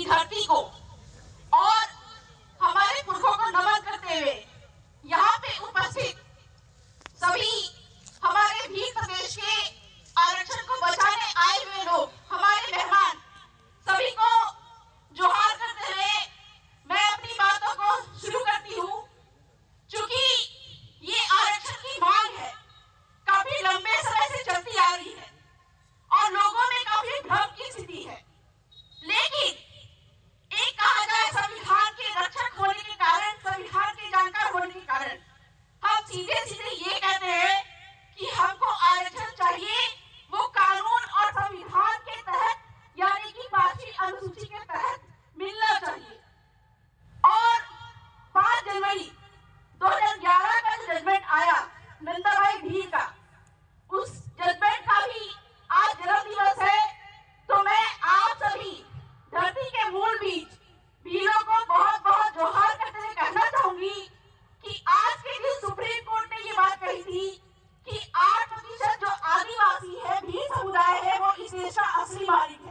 धरती को और हमारे पुरखों को नमन करते हुए यहाँ पे उपस्थित सभी हमारे भी प्रदेश के आरक्षण को बचाने आए हुए लोग, हमारे मेहमान, सभी को जोहार करते हुए मैं अपनी बातों को शुरू करती हूँ। चूंकि ये आरक्षण की मांग है, काफी लंबे समय से चलती आ रही है और लोगों में काफी भ्रम की स्थिति है। लेकिन एक कहा जाए, संविधान के रक्षक होने के कारण, संविधान के जानकार होने के कारण हम सीधे सीधे ये कहते हैं कि हमको आरक्षण चाहिए, वो कानून और संविधान के तहत यानी कि 5वीं अनुसूची के तहत मिलना चाहिए। और 5 जनवरी 2011 का जो जजमेंट आया नंदाबाई भील का, उस जजमेंट का भी आज जन्म दिवस है। तो मैं आप सभी धरती के मूल बीज भीलों को बहुत बहुत जोहार करते हुए कहना चाहूंगी कि आज के दिन सुप्रीम कोर्ट ने ये बात कही थी कि 8% जो आदिवासी है, भील समुदाय है, वो इस देश का असली मालिक है।